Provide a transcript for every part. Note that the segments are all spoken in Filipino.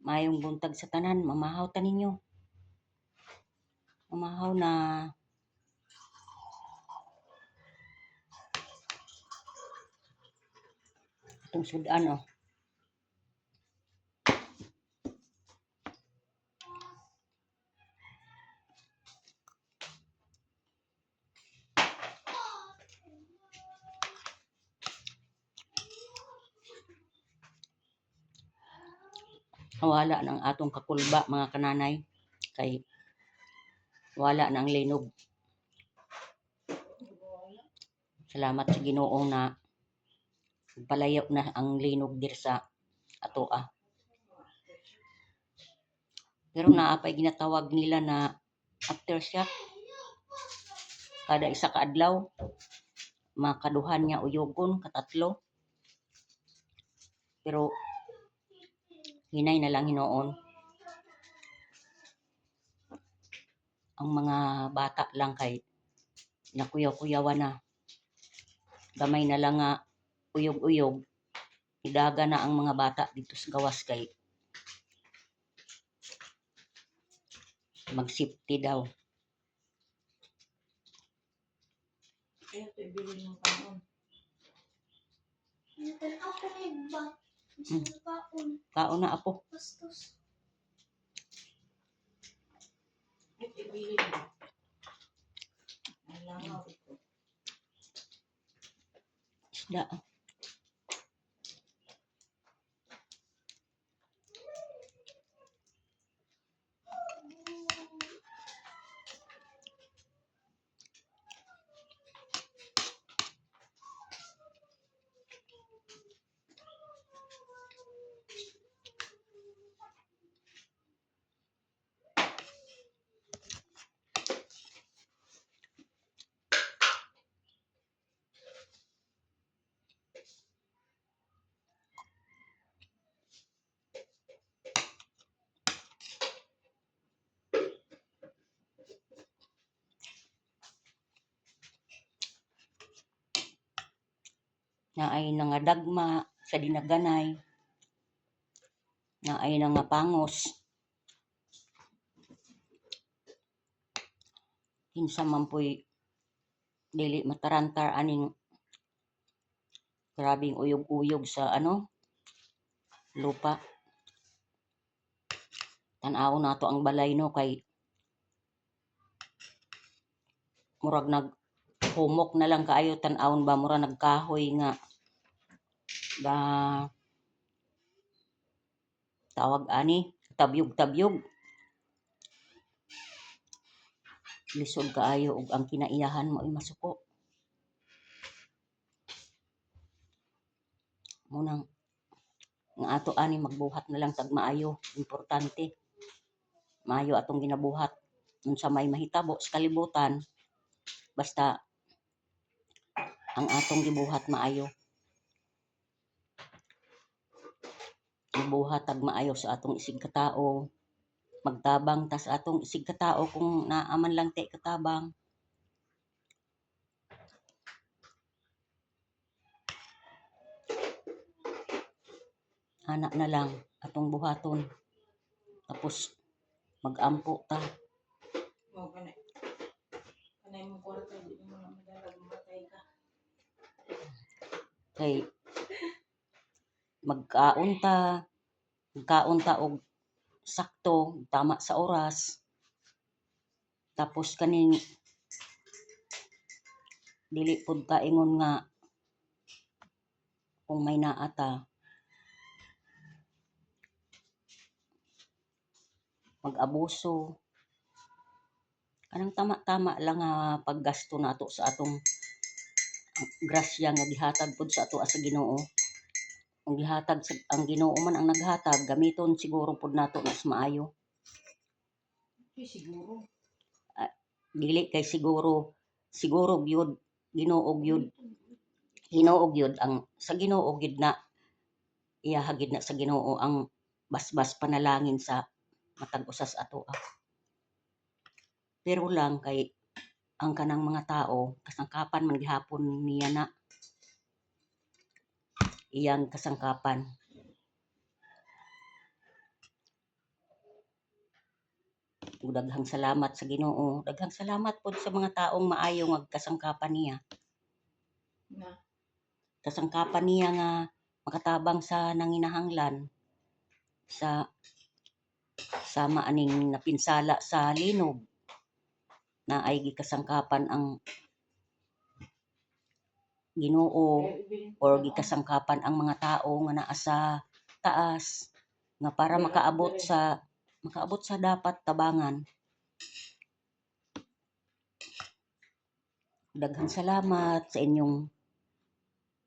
Mayong buntag sa tanan, mamahaw ta ninyo. Mamahaw na. Itong sudan oh. Wala ng atong kakulba mga kananay. Kay wala nang linog. Salamat sa Ginoo na palayo na ang linog dir sa atoa. Pero naapay ginatawag nila na aftershock. Kada isa ka adlaw, makaduhan niya uyogon katatlo. Pero hinay na lang hinoon. Ang mga bata lang kay nakuyaw-kuyawan na. Gamay na lang nga uyog-uyog. Idaga na ang mga bata dito sa gawas kay mag-safety daw. Ayaw ito ibili ng kaon. Ako na iba. Kaon na apo. Bastos. Ito ibili mo. Ang langaw ito. Isda. Na ay nangadagma sa dinaganay. Na ay nangapangos. Kinsa man po'y dili matarantar aning grabing uyog-uyog sa lupa. Tan-aw nato ang balay no kay murag naghumok na lang kaayo tan-awon ba murag nagkahoy nga ga tawag ani tabyog-tabyog. Lisod kaayo ug ang kinaiyahan mo ay masuko. Munang nga ato ani magbuhat na lang tag maayo, importante. Maayo atong ginabuhat unsa may mahitabo sa kalibutan basta ang atong gibuhat maayo. Gibuhat tag maayo sa atong isig katao. Magtabang ta sa atong isig katao kung naa man lang ti katabang. Ana na lang atong buhaton. Tapos mag-ampo ta. Mo kanay. Kanay mo kwarta di mo na madalag matay ka. Kay magkaon ta og sakto tama sa oras. Tapos kaning dili pud ta ingon nga kung may naa ta mag-abuso. Kanang tama-tama lang nga paggasto nato sa atong grasya nga gihatag pud sa ato sa Ginoo. Ang gihatag ang Ginoo man ang naghatag, gamiton siguro pud nato mas maayo. Siguro. Dili kay siguro gyud Ginoo gyud. Ginoo gyud ang sa Ginoo gyud na iya hagid na sa Ginoo ang basbas panalangin sa matag usas ato. Pero lang kay ang kanang mga tao kasangkapan man gihapon niya na iyang kasangkapan. Daghang salamat sa Ginoo. Daghang salamat pod sa mga taong maayo nga kasangkapan niya. Na. Kasangkapan niya nga makatabang sa nanginahanglan sa sama aning napinsala sa linog na ay gikasangkapan ang Ginoo or gikasangkapan ang mga tao nga naa sa taas nga para makaabot sa dapat tabangan. Daghang salamat sa inyong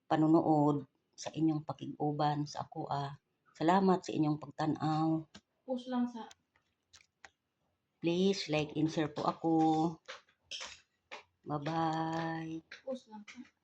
panunood, sa inyong pakig-uban sa akoa. Salamat sa inyong pagtan-aw. Push lang sa Please like and share po ako. Bye-bye. push lang sa